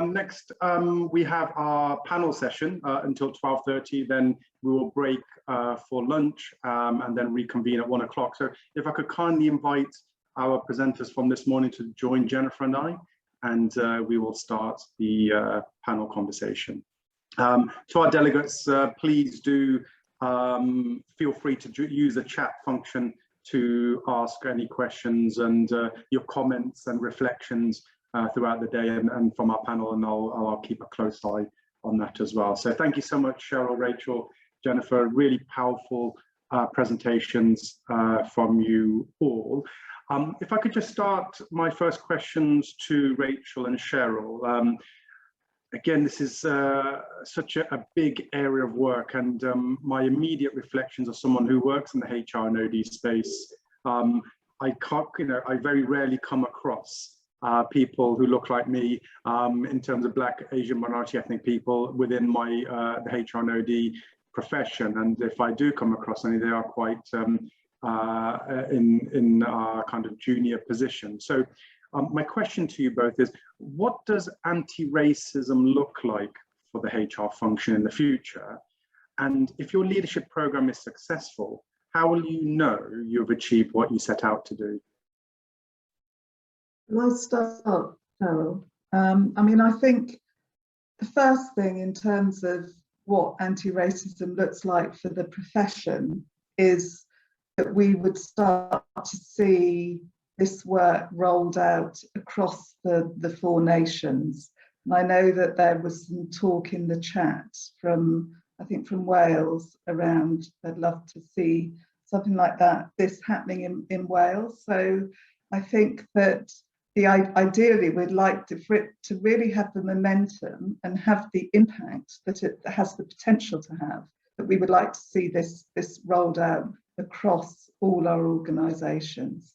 Next, we have our panel session until 12:30. Then we will break for lunch and then reconvene at 1 o'clock. So if I could kindly invite our presenters from this morning to join Jennifer and I, and we will start the panel conversation. To our delegates, please do feel free to use the chat function to ask any questions and your comments and reflections throughout the day and from our panel, and I'll keep a close eye on that as well. So thank you so much, Cheryl, Rachel, Jennifer, really powerful presentations from you all. If I could just start my first questions to Rachel and Cheryl. Again, this is such a big area of work, and my immediate reflections of someone who works in the HR and OD space, I very rarely come across people who look like me in terms of Black, Asian, minority ethnic people within my the HR and OD profession. And if I do come across any, they are quite in kind of junior position. So my question to you both is, what does anti-racism look like for the HR function in the future? And if your leadership program is successful, how will you know you've achieved what you set out to do? Well, I start, Cheryl. I mean, I think the first thing in terms of what anti-racism looks like for the profession is that we would start to see this work rolled out across the 4 nations. And I know that there was some talk in the chat from, I think from Wales around, they'd love to see something like that, this happening in Wales. So I think that ideally we'd like for it to really have the momentum and have the impact that it has the potential to have, that we would like to see this rolled out across all our organisations.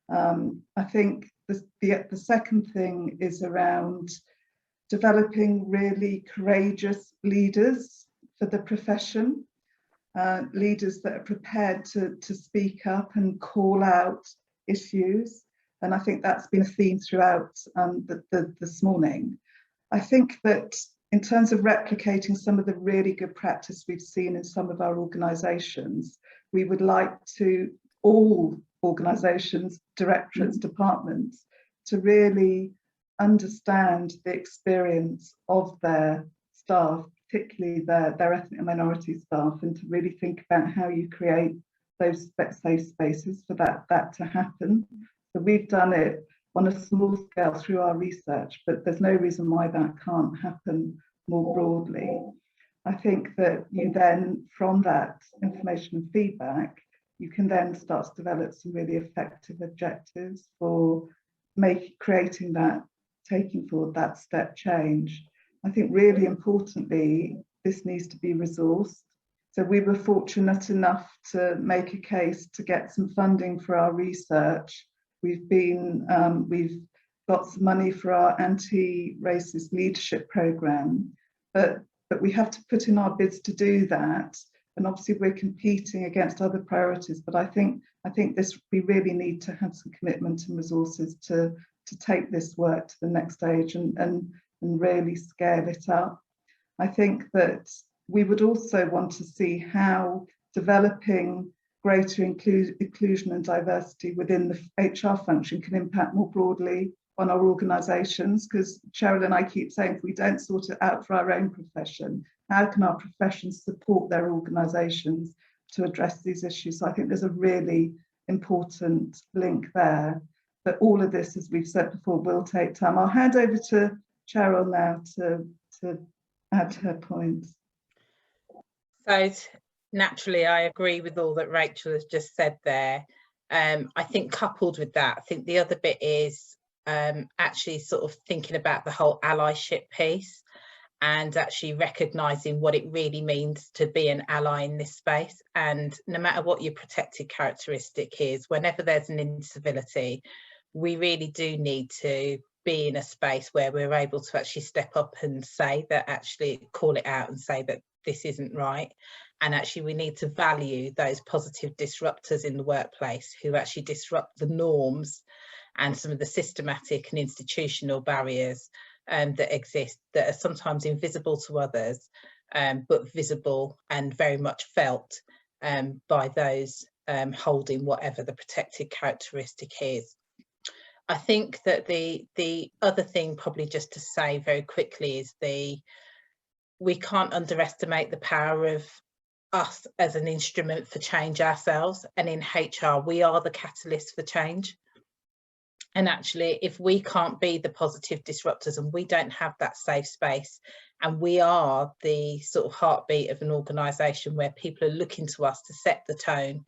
I think the second thing is around developing really courageous leaders for the profession, leaders that are prepared to speak up and call out issues. And I think that's been a theme throughout this morning. I think that in terms of replicating some of the really good practice we've seen in some of our organisations, we would like to, all organisations, directorates, departments, to really understand the experience of their staff, particularly their ethnic and minority staff, and to really think about how you create those safe spaces for that to happen. So we've done it on a small scale through our research, but there's no reason why that can't happen more broadly. I think that you then, from that information and feedback, you can then start to develop some really effective objectives for creating that, taking forward that step change. I think really importantly, this needs to be resourced. So we were fortunate enough to make a case to get some funding for our research. We've got some money for our anti-racist leadership program, but we have to put in our bids to do that. And obviously we're competing against other priorities, but I think we really need to have some commitment and resources to take this work to the next stage and really scale it up. I think that we would also want to see how developing greater inclusion and diversity within the HR function can impact more broadly on our organisations, because Cheryl and I keep saying, if we don't sort it out for our own profession, how can our professions support their organisations to address these issues? So I think there's a really important link there. But all of this, as we've said before, will take time. I'll hand over to Cheryl now to add her points. So naturally, I agree with all that Rachel has just said there. I think coupled with that, I think the other bit is actually sort of thinking about the whole allyship piece and actually recognising what it really means to be an ally in this space. And no matter what your protected characteristic is, whenever there's an incivility, we really do need to be in a space where we're able to actually step up and say that, actually call it out and say that this isn't right. And actually we need to value those positive disruptors in the workplace who actually disrupt the norms and some of the systematic and institutional barriers that exist, that are sometimes invisible to others, but visible and very much felt by those holding whatever the protected characteristic is. I think that the other thing, probably just to say very quickly, is we can't underestimate the power of us as an instrument for change ourselves. And in HR, we are the catalyst for change. And actually, if we can't be the positive disruptors and we don't have that safe space, and we are the sort of heartbeat of an organisation where people are looking to us to set the tone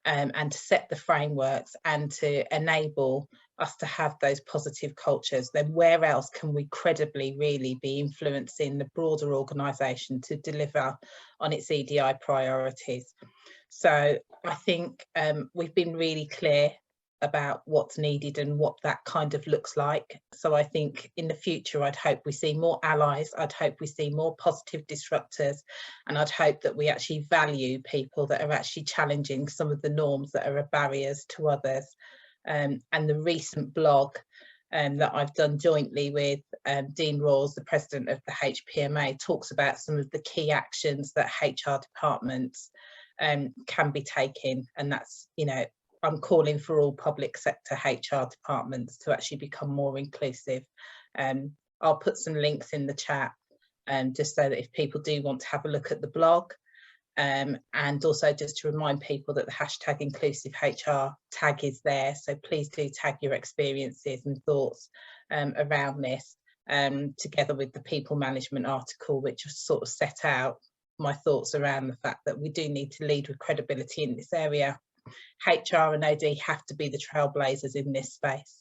and to set the frameworks and to enable us to have those positive cultures, then where else can we credibly really be influencing the broader organisation to deliver on its EDI priorities? So I think we've been really clear about what's needed and what that kind of looks like. So I think in the future, I'd hope we see more allies, I'd hope we see more positive disruptors, and I'd hope that we actually value people that are actually challenging some of the norms that are barriers to others. And the recent blog that I've done jointly with Dean Rawls, the president of the HPMA, talks about some of the key actions that HR departments can be taking, and that's, you know, I'm calling for all public sector HR departments to actually become more inclusive. I'll put some links in the chat just so that if people do want to have a look at the blog, and also just to remind people that the hashtag inclusive HR tag is there. So please do tag your experiences and thoughts around this, together with the people management article, which sort of set out my thoughts around the fact that we do need to lead with credibility in this area. HR and OD have to be the trailblazers in this space.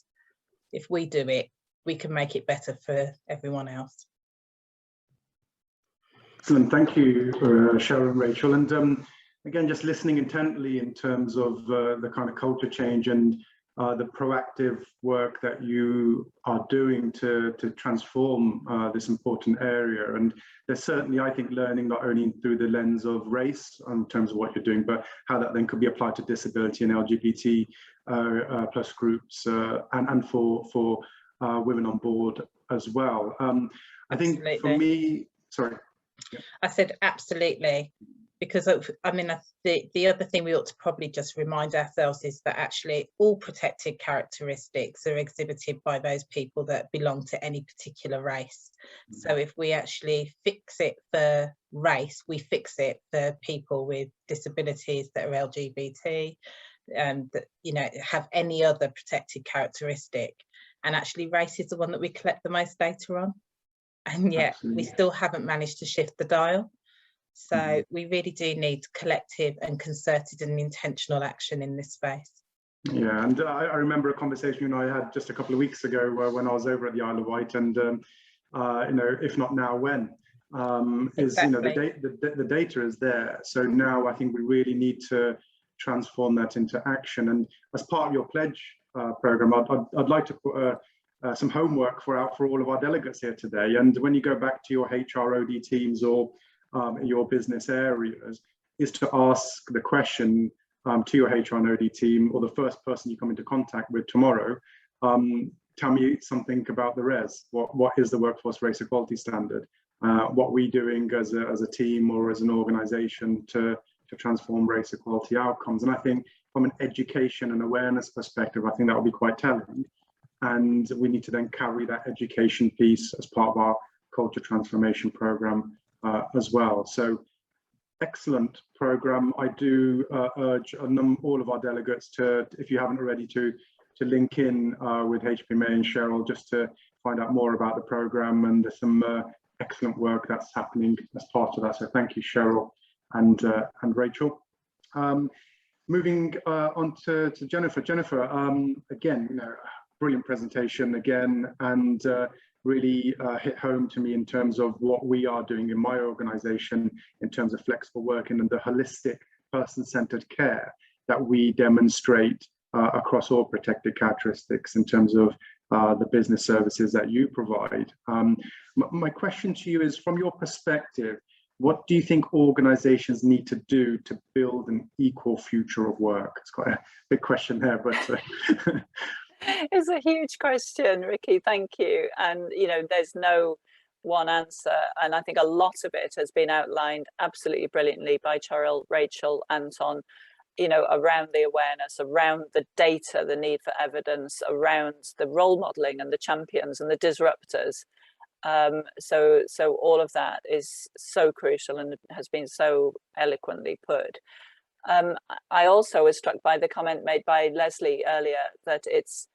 If we do it, we can make it better for everyone else. Excellent, thank you, Cheryl and Rachel. And again, just listening intently in terms of the kind of culture change and the proactive work that you are doing to transform this important area. And there's certainly, I think, learning not only through the lens of race in terms of what you're doing, but how that then could be applied to disability and LGBT plus groups and for women on board as well. I think for me, sorry. I said absolutely, because I mean, the other thing we ought to probably just remind ourselves is that actually all protected characteristics are exhibited by those people that belong to any particular race. So if we actually fix it for race, we fix it for people with disabilities that are LGBT, that, you know, have any other protected characteristic. And actually race is the one that we collect the most data on. And yet we still haven't managed to shift the dial. So we really do need collective and concerted and intentional action in this space. Yeah, and I remember a conversation you and I had just a couple of weeks ago when I was over at the Isle of Wight, and you know, if not now, when? Is, you know, the data is there. So now I think we really need to transform that into action. And as part of your pledge program, I'd like to put some homework for all of our delegates here today. And when you go back to your HROD teams or your business areas, is to ask the question to your HR and OD team, or the first person you come into contact with tomorrow, tell me something about the res. What is the workforce race equality standard? What are we doing as a team or as an organization to transform race equality outcomes? And I think from an education and awareness perspective, I think that will be quite telling. And we need to then carry that education piece as part of our culture transformation program as well. So excellent program. I do urge all of our delegates to, if you haven't already, to link in with HPMA and Cheryl just to find out more about the program, and there's some excellent work that's happening as part of that. So thank you, Cheryl and Rachel. Moving on to Jennifer. Jennifer, again, you know, brilliant presentation again, and really hit home to me in terms of what we are doing in my organization in terms of flexible working and the holistic person-centered care that we demonstrate across all protected characteristics in terms of the business services that you provide. My question to you is, from your perspective, what do you think organizations need to do to build an equal future of work? It's quite a big question there, but It's a huge question, Ricky. Thank you. And you know, there's no one answer, and I think a lot of it has been outlined absolutely brilliantly by Cheryl, Rachel, Anton. You know, around the awareness, around the data, the need for evidence, around the role modeling and the champions and the disruptors. So all of that is so crucial and has been so eloquently put. I also was struck by the comment made by Leslie earlier that it's,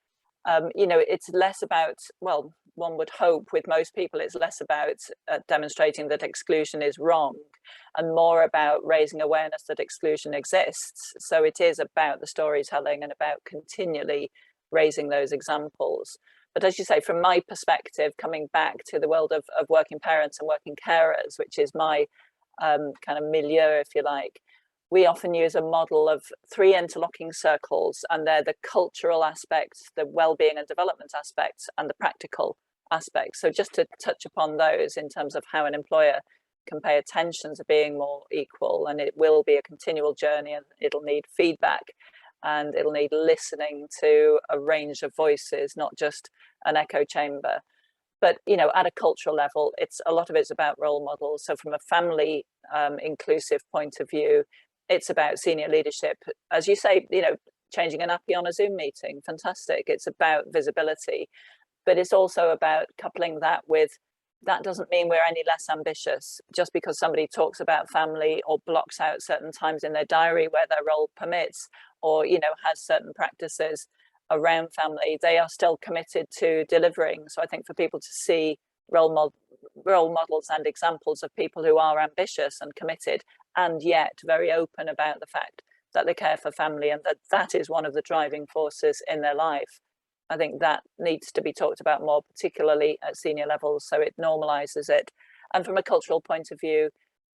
you know, it's less about, well, one would hope with most people, it's less about demonstrating that exclusion is wrong and more about raising awareness that exclusion exists. So it is about the storytelling and about continually raising those examples. But as you say, from my perspective, coming back to the world of working parents and working carers, which is my kind of milieu, if you like, we often use a model of 3 interlocking circles, and they're the cultural aspects, the well-being and development aspects, and the practical aspects. So just to touch upon those in terms of how an employer can pay attention to being more equal, and it will be a continual journey, and it'll need feedback, and it'll need listening to a range of voices, not just an echo chamber. But you know, at a cultural level, it's a lot of it's about role models. So from a family inclusive point of view, it's about senior leadership, as you say, you know, changing a nappy on a Zoom meeting, fantastic. It's about visibility, but it's also about coupling that with, that doesn't mean we're any less ambitious. Just because somebody talks about family or blocks out certain times in their diary where their role permits, or, you know, has certain practices around family, they are still committed to delivering. So I think for people to see role models and examples of people who are ambitious and committed, and yet very open about the fact that they care for family, and that is one of the driving forces in their life. I think that needs to be talked about more, particularly at senior levels, so it normalizes it. And from a cultural point of view,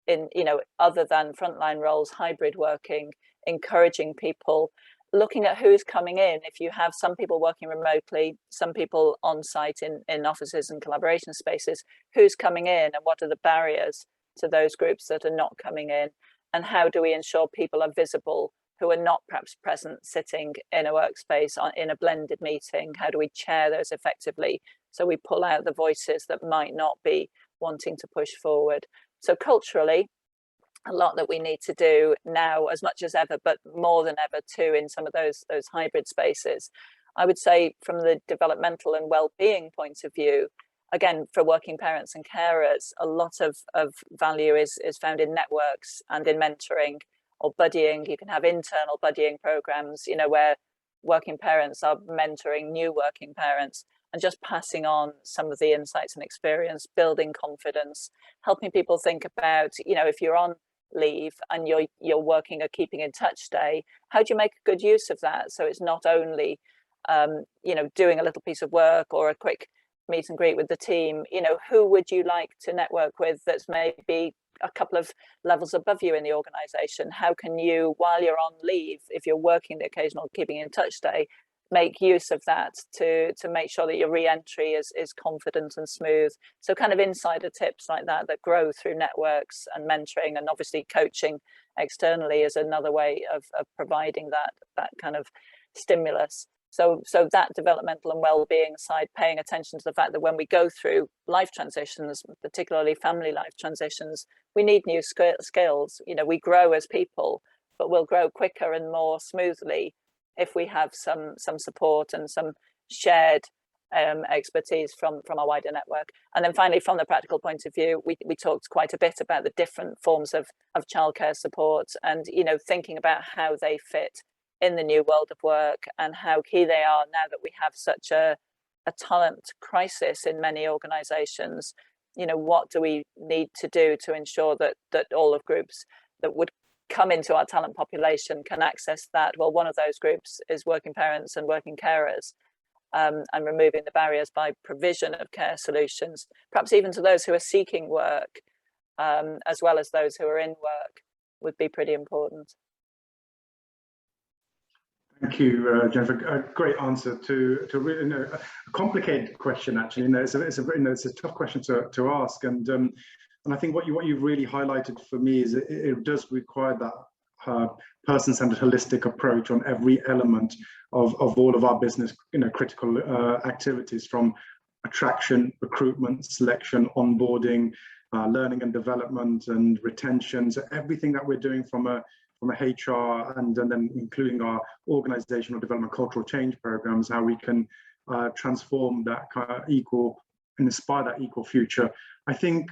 in, you know, other than frontline roles, hybrid working, encouraging people, looking at who's coming in. If you have some people working remotely, some people on site in offices and collaboration spaces, who's coming in and what are the barriers to those groups that are not coming in, and how do we ensure people are visible who are not perhaps present sitting in a workspace in a blended meeting? How do we chair those effectively so we pull out the voices that might not be wanting to push forward? So culturally, a lot that we need to do now as much as ever, but more than ever too in some of those hybrid spaces. I would say from the developmental and well-being point of view, again, for working parents and carers, a lot of value is found in networks and in mentoring or buddying. You can have internal buddying programs, you know, where working parents are mentoring new working parents and just passing on some of the insights and experience, building confidence, helping people think about, you know, if you're on leave and you're working a keeping in touch day, how do you make good use of that? So it's not only, you know, doing a little piece of work or a quick meet and greet with the team. You know, who would you like to network with that's maybe a couple of levels above you in the organization? How can you, while you're on leave, if you're working the occasional keeping in touch day, make use of that to make sure that your re-entry is confident and smooth? So kind of insider tips like that grow through networks and mentoring, and obviously coaching externally is another way of providing that kind of stimulus. So that developmental and well-being side, paying attention to the fact that when we go through life transitions, particularly family life transitions, we need new skills. You know, we grow as people, but we'll grow quicker and more smoothly if we have some support and some shared expertise from our wider network. And then finally, from the practical point of view, we talked quite a bit about the different forms of childcare support, and, you know, thinking about how they fit in the new world of work and how key they are now that we have such a talent crisis in many organizations. You know, what do we need to do to ensure that all of groups that would come into our talent population can access that? Well, one of those groups is working parents and working carers, and removing the barriers by provision of care solutions, perhaps even to those who are seeking work, as well as those who are in work, would be pretty important. Thank you, Jennifer. A great answer to really, you know, a complicated question. Actually, you know, it's a tough question to ask, and I think what you've really highlighted for me is it does require that person-centered holistic approach on every element of all of our business, critical activities, from attraction, recruitment, selection, onboarding, learning and development, and retention. So everything that we're doing from a HR and then including our organizational development, cultural change programs, how we can transform that kind of equal and inspire that equal future. I think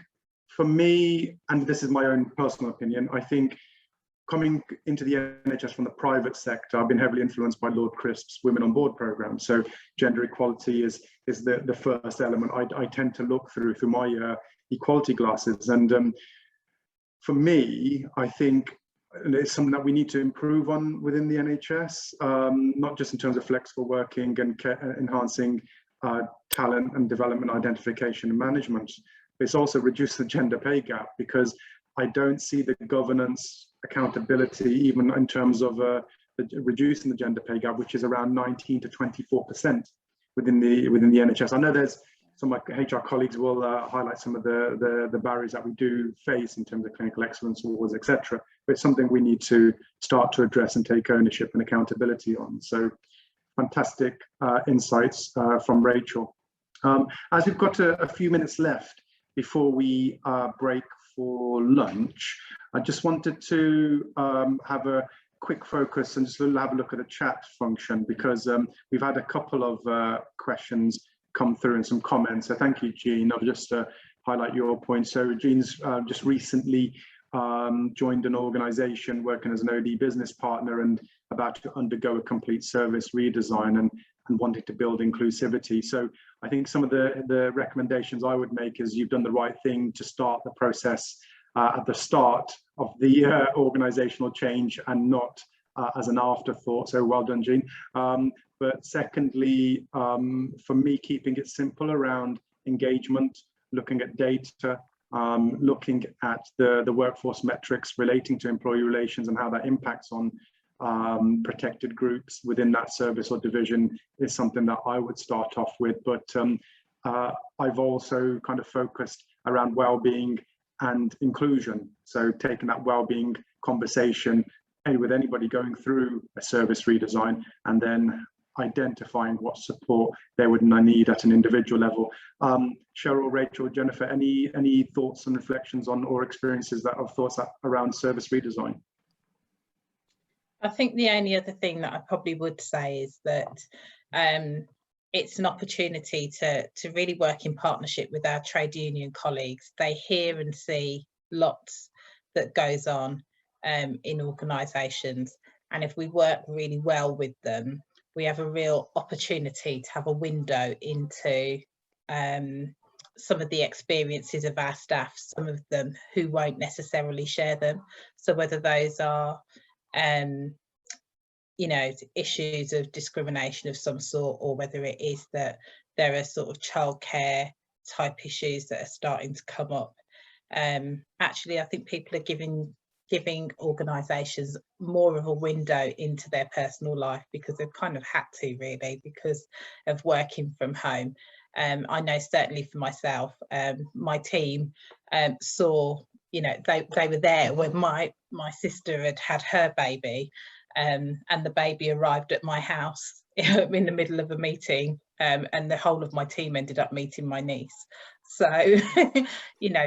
for me, and this is my own personal opinion, I think coming into the NHS from the private sector, I've been heavily influenced by Lord Crisp's Women on Board programme. So gender equality is the first element I tend to look through my equality glasses. And for me, I think it's something that we need to improve on within the NHS, not just in terms of flexible working and enhancing talent and development identification and management, but it's also reduce the gender pay gap, because I don't see the governance accountability even in terms of reducing the gender pay gap, which is around 19 to 24% within the NHS. I know there's some of my HR colleagues will highlight some of the barriers that we do face in terms of clinical excellence awards, etc. But it's something we need to start to address and take ownership and accountability on. So fantastic insights from Rachael. As we've got a few minutes left before we break for lunch, I just wanted to have a quick focus and just have a look at the chat function, because we've had a couple of questions come through and some comments. So thank you, Jean. I'll just highlight your point. So Jean's just recently joined an organisation working as an OD business partner and about to undergo a complete service redesign and wanted to build inclusivity. So I think some of the recommendations I would make is you've done the right thing to start the process at the start of the organisational change and not as an afterthought. So well done, Jean. But secondly, for me, keeping it simple around engagement, looking at data, looking at the workforce metrics relating to employee relations and how that impacts on protected groups within that service or division is something that I would start off with. But I've also kind of focused around well-being and inclusion. So taking that well-being conversation with anybody going through a service redesign and then identifying what support they would need at an individual level. Cheryl, Rachael, Jennifer, any thoughts and reflections on or experiences around service redesign? I think the only other thing that I probably would say is that it's an opportunity to really work in partnership with our trade union colleagues. They hear and see lots that goes on in organisations, and if we work really well with them, we have a real opportunity to have a window into some of the experiences of our staff, some of them who won't necessarily share them. So whether those are issues of discrimination of some sort, or whether it is that there are sort of childcare type issues that are starting to come up. Actually, I think people are giving organisations more of a window into their personal life because they've kind of had to, really, because of working from home. I know certainly for myself, my team saw, they were there when my sister had her baby, and the baby arrived at my house in the middle of a meeting, and the whole of my team ended up meeting my niece. So,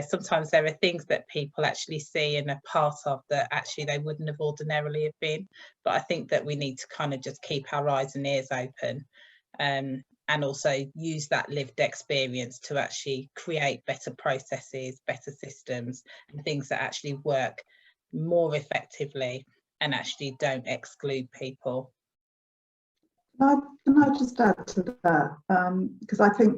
sometimes there are things that people actually see and are part of that actually they wouldn't have ordinarily have been. But I think that we need to kind of just keep our eyes and ears open, and also use that lived experience to actually create better processes, better systems, and things that actually work more effectively and actually don't exclude people. Can I just add to that? Because I think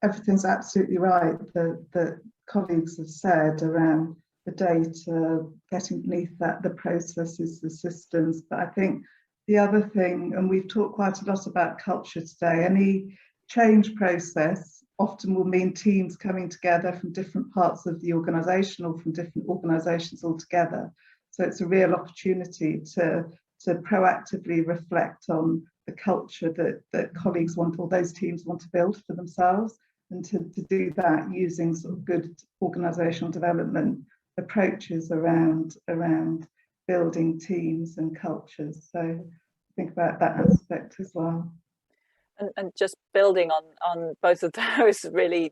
everything's absolutely right that colleagues have said around the data, getting beneath that, the processes, the systems. But I think the other thing, and we've talked quite a lot about culture today, any change process often will mean teams coming together from different parts of the organisation or from different organisations altogether. So it's a real opportunity to proactively reflect on the culture that colleagues want, or those teams want to build for themselves, and to do that using sort of good organisational development approaches around building teams and cultures. So think about that aspect as well. And just building on both of those really,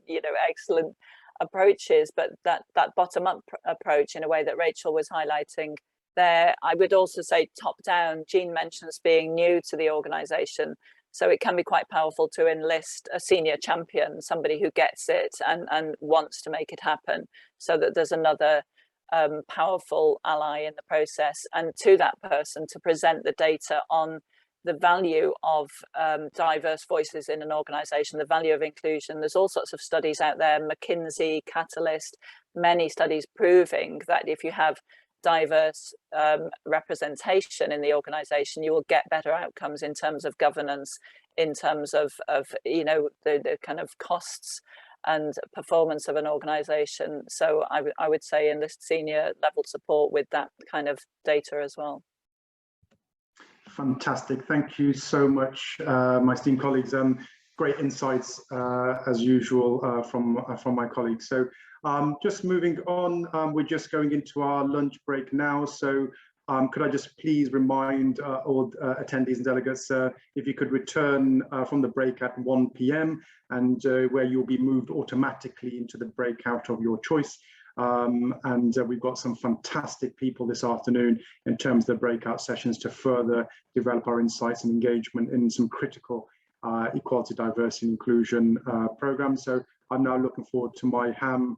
excellent approaches, but that bottom-up approach in a way that Rachael was highlighting there, I would also say top-down. Jean mentions being new to the organisation, so it can be quite powerful to enlist a senior champion, somebody who gets it and wants to make it happen, so that there's another powerful ally in the process, and to that person to present the data on the value of diverse voices in an organisation, the value of inclusion. There's all sorts of studies out there, McKinsey, Catalyst, many studies proving that if you have diverse representation in the organisation, you will get better outcomes in terms of governance, in terms of the kind of costs and performance of an organisation. So I would say enlist senior level support with that kind of data as well. Fantastic. Thank you so much, my esteemed colleagues. Great insights as usual from my colleagues. So just moving on, we're just going into our lunch break now. So could I just please remind all attendees and delegates, if you could return from the break at 1 p.m. and where you'll be moved automatically into the breakout of your choice. We've got some fantastic people this afternoon in terms of the breakout sessions to further develop our insights and engagement in some critical equality, diversity and inclusion programs. So I'm now looking forward to my ham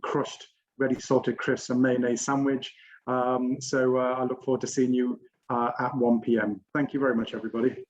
crushed, ready salted crisps and mayonnaise sandwich. I look forward to seeing you at 1 p.m. Thank you very much, everybody.